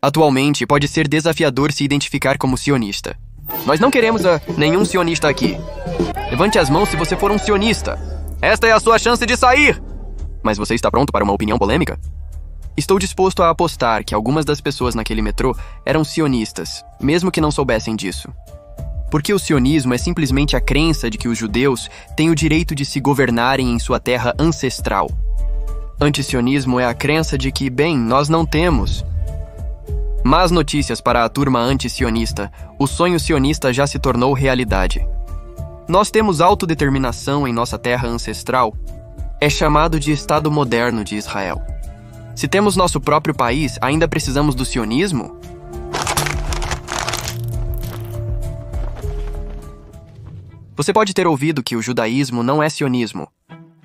Atualmente, pode ser desafiador se identificar como sionista. Nós não queremos nenhum sionista aqui. Levante as mãos se você for um sionista. Esta é a sua chance de sair! Mas você está pronto para uma opinião polêmica? Estou disposto a apostar que algumas das pessoas naquele metrô eram sionistas, mesmo que não soubessem disso. Porque o sionismo é simplesmente a crença de que os judeus têm o direito de se governarem em sua terra ancestral. Antisionismo é a crença de que, bem, nós não temos. Más notícias para a turma anti-sionista. O sonho sionista já se tornou realidade. Nós temos autodeterminação em nossa terra ancestral. É chamado de Estado Moderno de Israel. Se temos nosso próprio país, ainda precisamos do sionismo? Você pode ter ouvido que o judaísmo não é sionismo.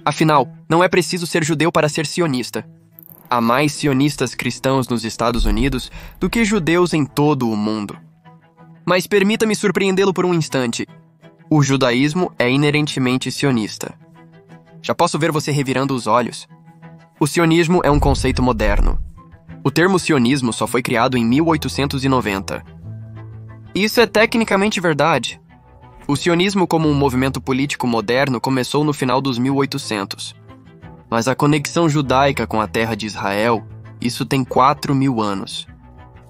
Afinal, não é preciso ser judeu para ser sionista. Há mais sionistas cristãos nos Estados Unidos do que judeus em todo o mundo. Mas permita-me surpreendê-lo por um instante. O judaísmo é inerentemente sionista. Já posso ver você revirando os olhos. O sionismo é um conceito moderno. O termo sionismo só foi criado em 1890. Isso é tecnicamente verdade. O sionismo como um movimento político moderno começou no final dos 1800. Mas a conexão judaica com a terra de Israel, isso tem 4.000 anos.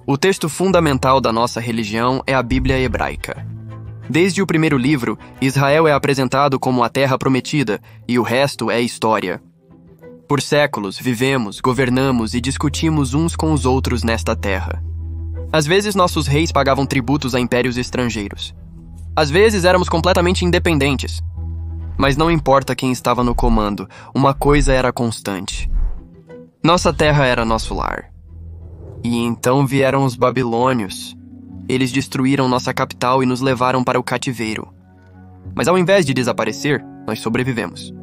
O texto fundamental da nossa religião é a Bíblia hebraica. Desde o primeiro livro, Israel é apresentado como a terra prometida e o resto é história. Por séculos, vivemos, governamos e discutimos uns com os outros nesta terra. Às vezes, nossos reis pagavam tributos a impérios estrangeiros. Às vezes, éramos completamente independentes. Mas não importa quem estava no comando, uma coisa era constante. Nossa terra era nosso lar. E então vieram os babilônios. Eles destruíram nossa capital e nos levaram para o cativeiro. Mas ao invés de desaparecer, nós sobrevivemos.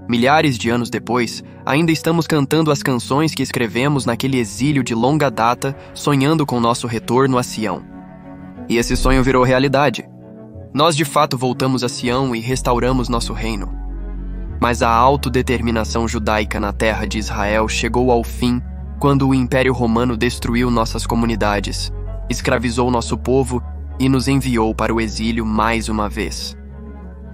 Milhares de anos depois, ainda estamos cantando as canções que escrevemos naquele exílio de longa data, sonhando com nosso retorno a Sião. E esse sonho virou realidade. Nós de fato voltamos a Sião e restauramos nosso reino. Mas a autodeterminação judaica na terra de Israel chegou ao fim quando o Império Romano destruiu nossas comunidades, escravizou nosso povo e nos enviou para o exílio mais uma vez.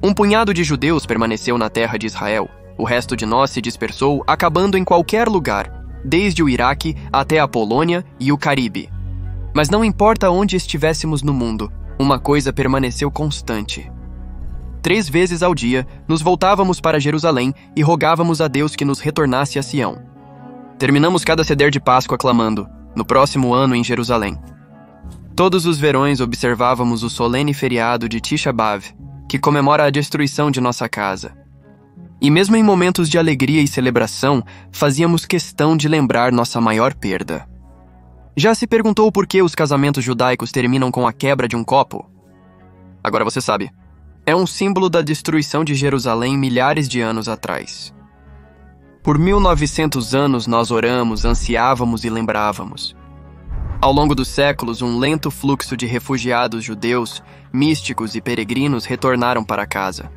Um punhado de judeus permaneceu na terra de Israel. O resto de nós se dispersou, acabando em qualquer lugar, desde o Iraque até a Polônia e o Caribe. Mas não importa onde estivéssemos no mundo, uma coisa permaneceu constante. 3 vezes ao dia, nos voltávamos para Jerusalém e rogávamos a Deus que nos retornasse a Sião. Terminamos cada seder de Páscoa clamando, no próximo ano em Jerusalém. Todos os verões observávamos o solene feriado de Tisha B'Av, que comemora a destruição de nossa casa. E mesmo em momentos de alegria e celebração, fazíamos questão de lembrar nossa maior perda. Já se perguntou por que os casamentos judaicos terminam com a quebra de um copo? Agora você sabe. É um símbolo da destruição de Jerusalém milhares de anos atrás. Por 1900 anos nós oramos, ansiávamos e lembrávamos. Ao longo dos séculos, um lento fluxo de refugiados judeus, místicos e peregrinos retornaram para casa.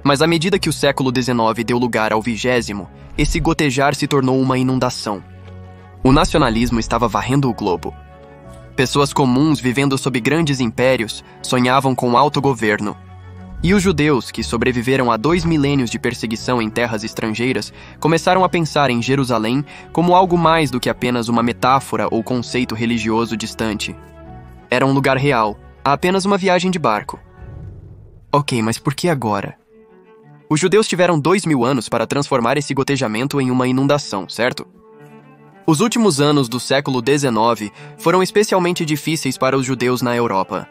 Mas à medida que o século XIX deu lugar ao 20º, esse gotejar se tornou uma inundação. O nacionalismo estava varrendo o globo. Pessoas comuns vivendo sob grandes impérios sonhavam com autogoverno. E os judeus, que sobreviveram a 2 milênios de perseguição em terras estrangeiras, começaram a pensar em Jerusalém como algo mais do que apenas uma metáfora ou conceito religioso distante. Era um lugar real, apenas uma viagem de barco. Ok, mas por que agora? Os judeus tiveram 2.000 anos para transformar esse gotejamento em uma inundação, certo? Os últimos anos do século XIX foram especialmente difíceis para os judeus na Europa.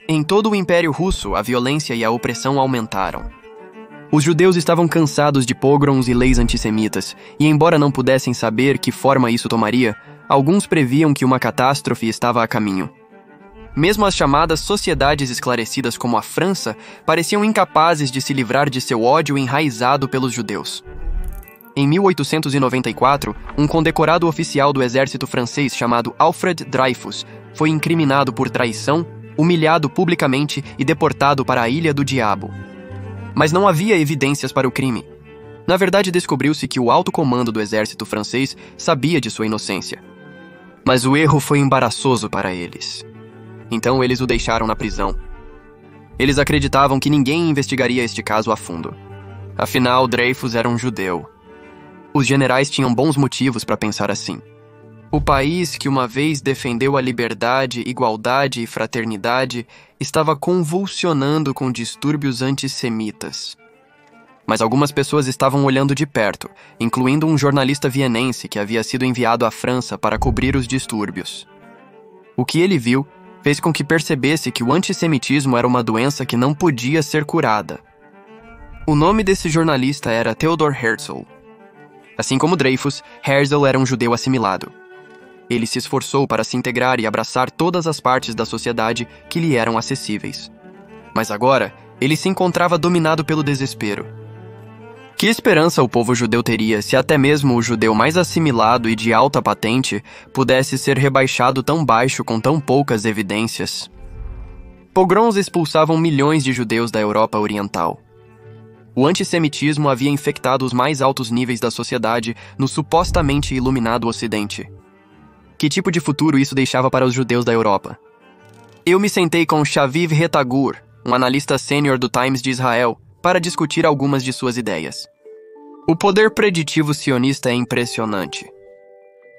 Em todo o Império Russo, a violência e a opressão aumentaram. Os judeus estavam cansados de pogroms e leis antissemitas, e embora não pudessem saber que forma isso tomaria, alguns previam que uma catástrofe estava a caminho. Mesmo as chamadas sociedades esclarecidas como a França pareciam incapazes de se livrar de seu ódio enraizado pelos judeus. Em 1894, um condecorado oficial do exército francês chamado Alfred Dreyfus foi incriminado por traição, humilhado publicamente e deportado para a Ilha do Diabo. Mas não havia evidências para o crime. Na verdade, descobriu-se que o alto comando do exército francês sabia de sua inocência. Mas o erro foi embaraçoso para eles. Então eles o deixaram na prisão. Eles acreditavam que ninguém investigaria este caso a fundo. Afinal, Dreyfus era um judeu. Os generais tinham bons motivos para pensar assim. O país que uma vez defendeu a liberdade, igualdade e fraternidade estava convulsionando com distúrbios antissemitas. Mas algumas pessoas estavam olhando de perto, incluindo um jornalista vienense que havia sido enviado à França para cobrir os distúrbios. O que ele viu fez com que percebesse que o antissemitismo era uma doença que não podia ser curada. O nome desse jornalista era Theodor Herzl. Assim como Dreyfus, Herzl era um judeu assimilado. Ele se esforçou para se integrar e abraçar todas as partes da sociedade que lhe eram acessíveis. Mas agora, ele se encontrava dominado pelo desespero. Que esperança o povo judeu teria se até mesmo o judeu mais assimilado e de alta patente pudesse ser rebaixado tão baixo com tão poucas evidências? Pogroms expulsavam milhões de judeus da Europa Oriental. O antissemitismo havia infectado os mais altos níveis da sociedade no supostamente iluminado Ocidente. Que tipo de futuro isso deixava para os judeus da Europa? Eu me sentei com Shaviv Retagur, um analista sênior do Times de Israel, para discutir algumas de suas ideias. O poder preditivo sionista é impressionante.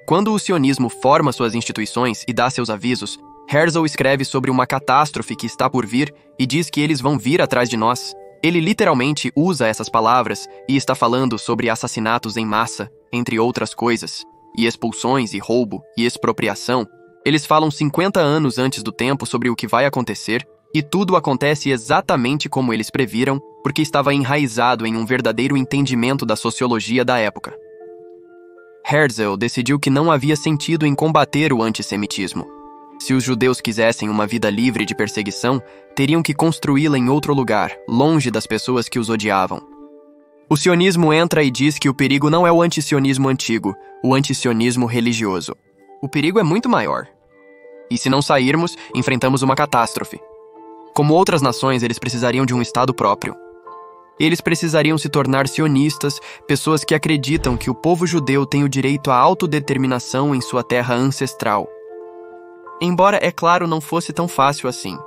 Quando o sionismo forma suas instituições e dá seus avisos, Herzl escreve sobre uma catástrofe que está por vir e diz que eles vão vir atrás de nós. Ele literalmente usa essas palavras e está falando sobre assassinatos em massa, entre outras coisas, e expulsões e roubo e expropriação. Eles falam 50 anos antes do tempo sobre o que vai acontecer, e tudo acontece exatamente como eles previram, porque estava enraizado em um verdadeiro entendimento da sociologia da época. Herzl decidiu que não havia sentido em combater o antissemitismo. Se os judeus quisessem uma vida livre de perseguição, teriam que construí-la em outro lugar, longe das pessoas que os odiavam. O sionismo entra e diz que o perigo não é o antisionismo antigo, o antisionismo religioso. O perigo é muito maior. E se não sairmos, enfrentamos uma catástrofe. Como outras nações, eles precisariam de um Estado próprio. Eles precisariam se tornar sionistas, pessoas que acreditam que o povo judeu tem o direito à autodeterminação em sua terra ancestral. Embora, é claro, não fosse tão fácil assim.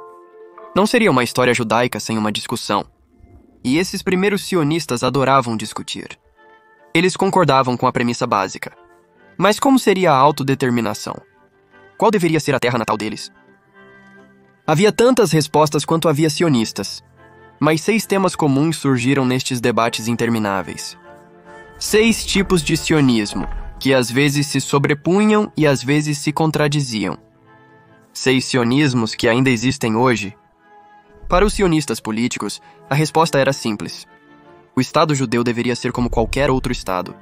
Não seria uma história judaica sem uma discussão. E esses primeiros sionistas adoravam discutir. Eles concordavam com a premissa básica. Mas como seria a autodeterminação? Qual deveria ser a terra natal deles? Havia tantas respostas quanto havia sionistas. Mas 6 temas comuns surgiram nestes debates intermináveis. 6 tipos de sionismo, que às vezes se sobrepunham e às vezes se contradiziam. 6 sionismos que ainda existem hoje. Para os sionistas políticos, a resposta era simples. O Estado judeu deveria ser como qualquer outro Estado.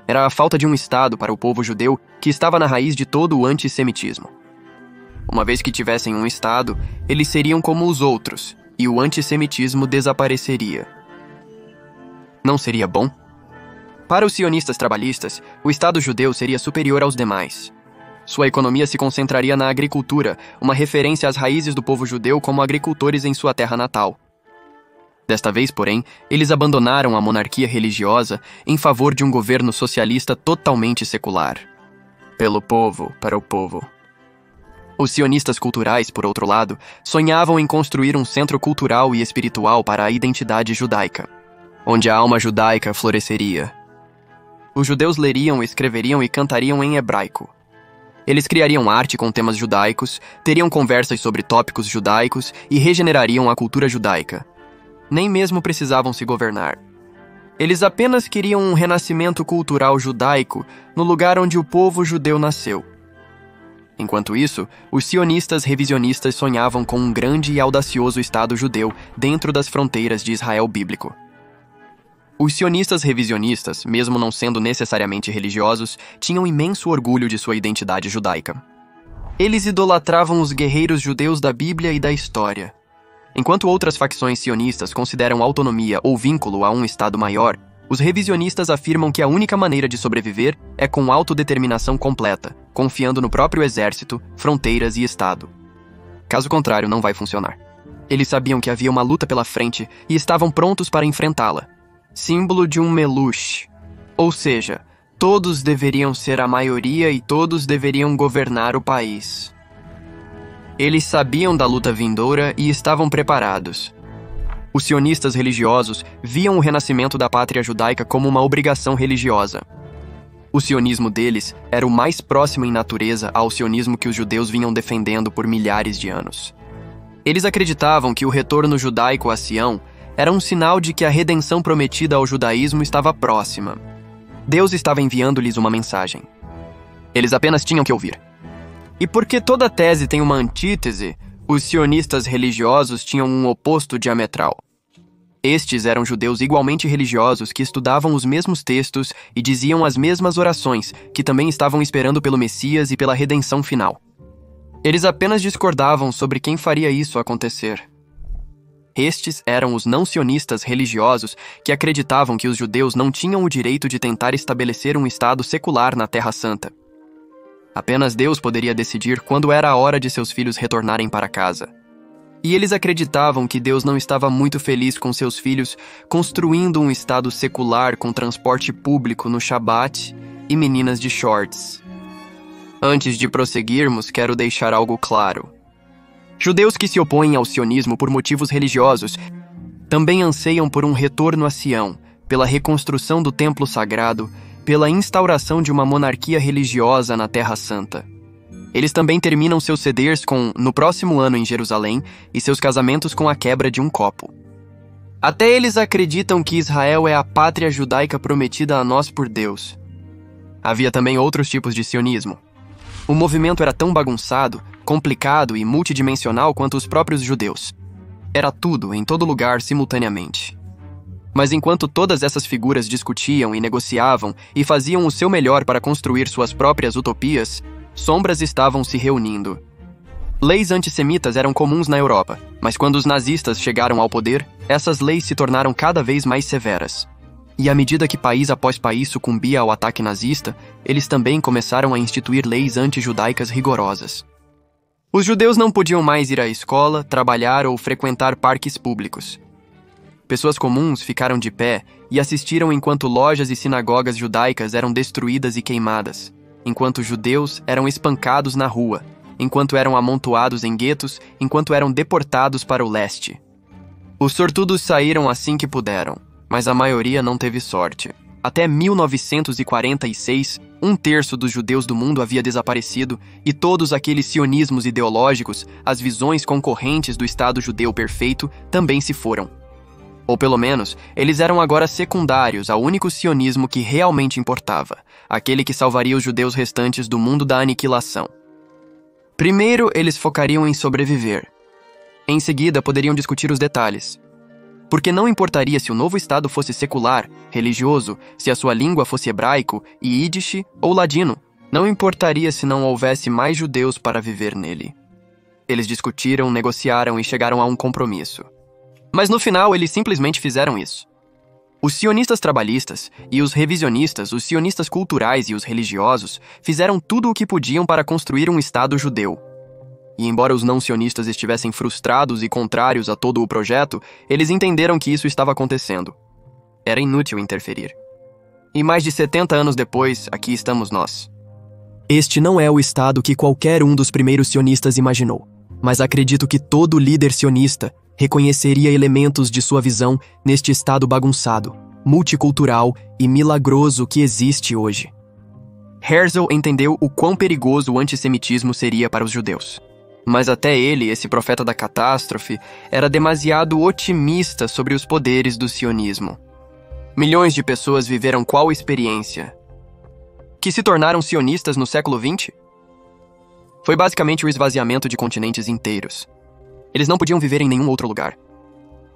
Era a falta de um Estado para o povo judeu que estava na raiz de todo o antissemitismo. Uma vez que tivessem um Estado, eles seriam como os outros, e o antissemitismo desapareceria. Não seria bom? Para os sionistas trabalhistas, o Estado judeu seria superior aos demais. Sua economia se concentraria na agricultura, uma referência às raízes do povo judeu como agricultores em sua terra natal. Desta vez, porém, eles abandonaram a monarquia religiosa em favor de um governo socialista totalmente secular. Pelo povo, para o povo. Os sionistas culturais, por outro lado, sonhavam em construir um centro cultural e espiritual para a identidade judaica, onde a alma judaica floresceria. Os judeus leriam, escreveriam e cantariam em hebraico. Eles criariam arte com temas judaicos, teriam conversas sobre tópicos judaicos e regenerariam a cultura judaica. Nem mesmo precisavam se governar. Eles apenas queriam um renascimento cultural judaico no lugar onde o povo judeu nasceu. Enquanto isso, os sionistas revisionistas sonhavam com um grande e audacioso Estado judeu dentro das fronteiras de Israel bíblico. Os sionistas revisionistas, mesmo não sendo necessariamente religiosos, tinham imenso orgulho de sua identidade judaica. Eles idolatravam os guerreiros judeus da Bíblia e da história. Enquanto outras facções sionistas consideram autonomia ou vínculo a um Estado maior, os revisionistas afirmam que a única maneira de sobreviver é com autodeterminação completa, confiando no próprio exército, fronteiras e Estado. Caso contrário, não vai funcionar. Eles sabiam que havia uma luta pela frente e estavam prontos para enfrentá-la. Símbolo de um melush, ou seja, Todos deveriam ser a maioria e todos deveriam governar o país. Eles sabiam da luta vindoura e estavam preparados. Os sionistas religiosos viam o renascimento da pátria judaica como uma obrigação religiosa. O sionismo deles era o mais próximo em natureza ao sionismo que os judeus vinham defendendo por milhares de anos. Eles acreditavam que o retorno judaico a Sião era um sinal de que a redenção prometida ao judaísmo estava próxima. Deus estava enviando-lhes uma mensagem. Eles apenas tinham que ouvir. E porque toda tese tem uma antítese, os sionistas religiosos tinham um oposto diametral. Estes eram judeus igualmente religiosos que estudavam os mesmos textos e diziam as mesmas orações, que também estavam esperando pelo Messias e pela redenção final. Eles apenas discordavam sobre quem faria isso acontecer. Estes eram os não-sionistas religiosos que acreditavam que os judeus não tinham o direito de tentar estabelecer um Estado secular na Terra Santa. Apenas Deus poderia decidir quando era a hora de seus filhos retornarem para casa. E eles acreditavam que Deus não estava muito feliz com seus filhos construindo um Estado secular com transporte público no Shabat e meninas de shorts. Antes de prosseguirmos, quero deixar algo claro. Judeus que se opõem ao sionismo por motivos religiosos também anseiam por um retorno a Sião, pela reconstrução do templo sagrado, pela instauração de uma monarquia religiosa na Terra Santa. Eles também terminam seus ceders com "no próximo ano em Jerusalém" e seus casamentos com a quebra de um copo. Até eles acreditam que Israel é a pátria judaica prometida a nós por Deus. Havia também outros tipos de sionismo. O movimento era tão bagunçado, complicado e multidimensional quanto os próprios judeus. Era tudo, em todo lugar, simultaneamente. Mas enquanto todas essas figuras discutiam e negociavam e faziam o seu melhor para construir suas próprias utopias, sombras estavam se reunindo. Leis antissemitas eram comuns na Europa, mas quando os nazistas chegaram ao poder, essas leis se tornaram cada vez mais severas. E à medida que país após país sucumbia ao ataque nazista, eles também começaram a instituir leis anti-judaicas rigorosas. Os judeus não podiam mais ir à escola, trabalhar ou frequentar parques públicos. Pessoas comuns ficaram de pé e assistiram enquanto lojas e sinagogas judaicas eram destruídas e queimadas, enquanto judeus eram espancados na rua, enquanto eram amontoados em guetos, enquanto eram deportados para o leste. Os sortudos saíram assim que puderam, mas a maioria não teve sorte. Até 1946, um terço dos judeus do mundo havia desaparecido e todos aqueles sionismos ideológicos, as visões concorrentes do Estado judeu perfeito, também se foram. Ou pelo menos, eles eram agora secundários ao único sionismo que realmente importava, aquele que salvaria os judeus restantes do mundo da aniquilação. Primeiro, eles focariam em sobreviver. Em seguida, poderiam discutir os detalhes. Porque não importaria se o novo Estado fosse secular, religioso, se a sua língua fosse hebraico, Yiddish ou ladino. Não importaria se não houvesse mais judeus para viver nele. Eles discutiram, negociaram e chegaram a um compromisso. Mas no final, eles simplesmente fizeram isso. Os sionistas trabalhistas e os revisionistas, os sionistas culturais e os religiosos, fizeram tudo o que podiam para construir um Estado judeu. E embora os não-sionistas estivessem frustrados e contrários a todo o projeto, eles entenderam que isso estava acontecendo. Era inútil interferir. E mais de 70 anos depois, aqui estamos nós. Este não é o Estado que qualquer um dos primeiros sionistas imaginou, mas acredito que todo líder sionista reconheceria elementos de sua visão neste Estado bagunçado, multicultural e milagroso que existe hoje. Herzl entendeu o quão perigoso o antissemitismo seria para os judeus. Mas até ele, esse profeta da catástrofe, era demasiado otimista sobre os poderes do sionismo. Milhões de pessoas viveram qual experiência? Que se tornaram sionistas no século XX? Foi basicamente o esvaziamento de continentes inteiros. Eles não podiam viver em nenhum outro lugar.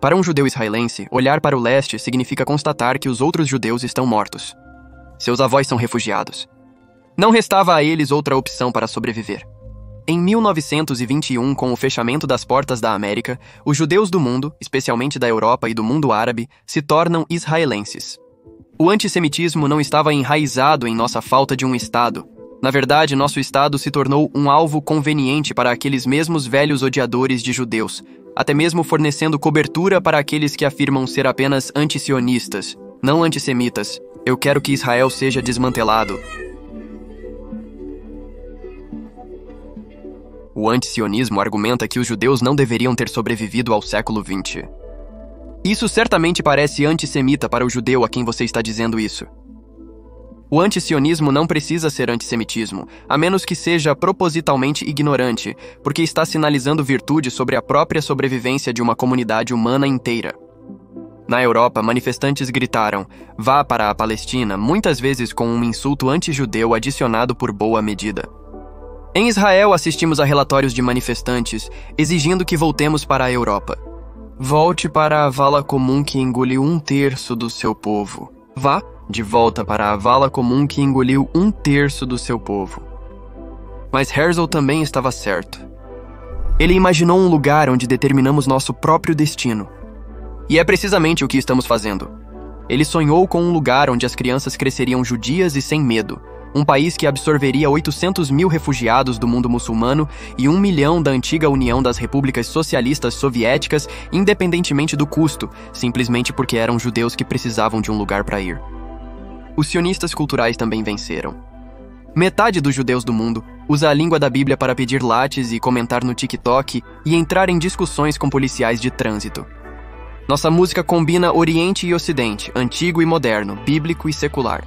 Para um judeu israelense, olhar para o leste significa constatar que os outros judeus estão mortos. Seus avós são refugiados. Não restava a eles outra opção para sobreviver. Em 1921, com o fechamento das portas da América, os judeus do mundo, especialmente da Europa e do mundo árabe, se tornam israelenses. O antissemitismo não estava enraizado em nossa falta de um Estado. Na verdade, nosso Estado se tornou um alvo conveniente para aqueles mesmos velhos odiadores de judeus, até mesmo fornecendo cobertura para aqueles que afirmam ser apenas antisionistas, não antissemitas. Eu quero que Israel seja desmantelado. O antisionismo argumenta que os judeus não deveriam ter sobrevivido ao século XX. Isso certamente parece antissemita para o judeu a quem você está dizendo isso. O antisionismo não precisa ser antissemitismo, a menos que seja propositalmente ignorante, porque está sinalizando virtude sobre a própria sobrevivência de uma comunidade humana inteira. Na Europa, manifestantes gritaram, "Vá para a Palestina", muitas vezes com um insulto anti-judeu adicionado por boa medida. Em Israel, assistimos a relatórios de manifestantes exigindo que voltemos para a Europa. Volte para a vala comum que engoliu 1/3 do seu povo. Vá de volta para a vala comum que engoliu 1/3 do seu povo. Mas Herzl também estava certo. Ele imaginou um lugar onde determinamos nosso próprio destino. E é precisamente o que estamos fazendo. Ele sonhou com um lugar onde as crianças cresceriam judias e sem medo, um país que absorveria 800 mil refugiados do mundo muçulmano e 1 milhão da antiga União das Repúblicas Socialistas Soviéticas, independentemente do custo, simplesmente porque eram judeus que precisavam de um lugar para ir. Os sionistas culturais também venceram. Metade dos judeus do mundo usa a língua da Bíblia para pedir lattes e comentar no TikTok e entrar em discussões com policiais de trânsito. Nossa música combina Oriente e Ocidente, antigo e moderno, bíblico e secular.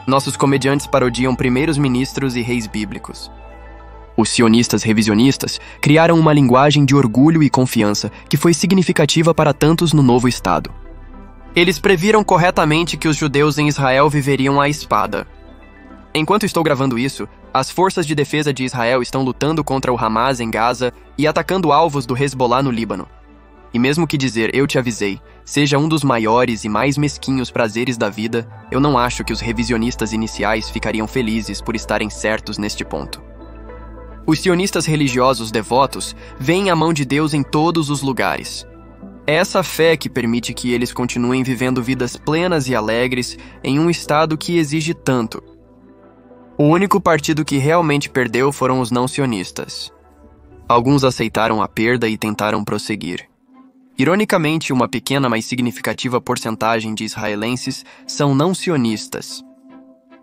Nossos comediantes parodiam primeiros ministros e reis bíblicos. Os sionistas revisionistas criaram uma linguagem de orgulho e confiança que foi significativa para tantos no novo Estado. Eles previram corretamente que os judeus em Israel viveriam à espada. Enquanto estou gravando isso, as forças de defesa de Israel estão lutando contra o Hamas em Gaza e atacando alvos do Hezbollah no Líbano. E mesmo que dizer "eu te avisei" seja um dos maiores e mais mesquinhos prazeres da vida, eu não acho que os revisionistas iniciais ficariam felizes por estarem certos neste ponto. Os sionistas religiosos devotos veem a mão de Deus em todos os lugares. É essa fé que permite que eles continuem vivendo vidas plenas e alegres em um estado que exige tanto. O único partido que realmente perdeu foram os não-sionistas. Alguns aceitaram a perda e tentaram prosseguir. Ironicamente, uma pequena, mas significativa porcentagem de israelenses são não-sionistas.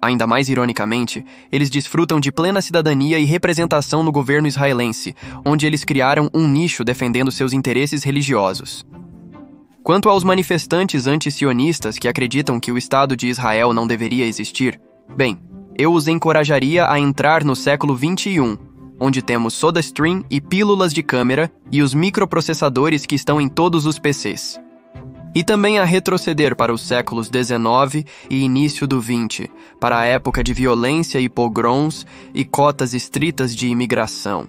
Ainda mais ironicamente, eles desfrutam de plena cidadania e representação no governo israelense, onde eles criaram um nicho defendendo seus interesses religiosos. Quanto aos manifestantes anti-sionistas que acreditam que o Estado de Israel não deveria existir, bem, eu os encorajaria a entrar no século XXI, onde temos SodaStream e pílulas de câmera e os microprocessadores que estão em todos os PCs. E também a retroceder para os séculos XIX e início do XX, para a época de violência e pogroms e cotas estritas de imigração.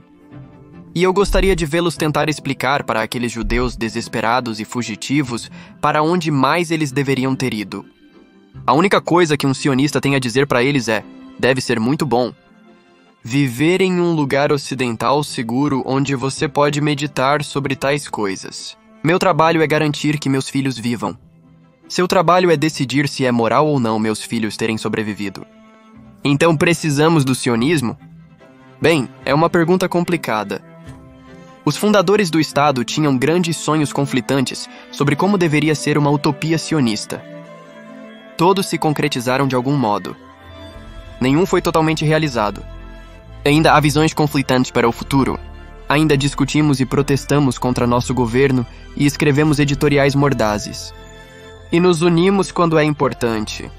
E eu gostaria de vê-los tentar explicar para aqueles judeus desesperados e fugitivos para onde mais eles deveriam ter ido. A única coisa que um sionista tem a dizer para eles é: deve ser muito bom viver em um lugar ocidental seguro onde você pode meditar sobre tais coisas. Meu trabalho é garantir que meus filhos vivam. Seu trabalho é decidir se é moral ou não meus filhos terem sobrevivido. Então precisamos do sionismo? Bem, é uma pergunta complicada. Os fundadores do Estado tinham grandes sonhos conflitantes sobre como deveria ser uma utopia sionista. Todos se concretizaram de algum modo. Nenhum foi totalmente realizado. Ainda há visões conflitantes para o futuro. Ainda discutimos e protestamos contra nosso governo e escrevemos editoriais mordazes. E nos unimos quando é importante.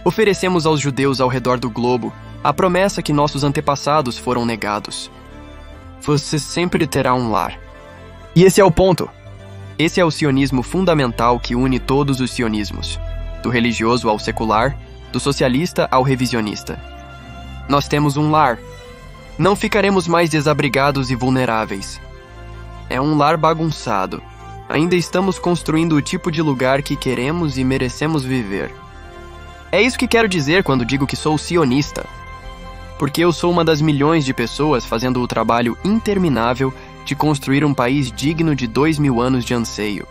Oferecemos aos judeus ao redor do globo a promessa que nossos antepassados foram negados. Você sempre terá um lar. E esse é o ponto. Esse é o sionismo fundamental que une todos os sionismos, do religioso ao secular, do socialista ao revisionista. Nós temos um lar. Não ficaremos mais desabrigados e vulneráveis. É um lar bagunçado. Ainda estamos construindo o tipo de lugar que queremos e merecemos viver. É isso que quero dizer quando digo que sou sionista. Porque eu sou uma das milhões de pessoas fazendo o trabalho interminável de construir um país digno de 2000 anos de anseio.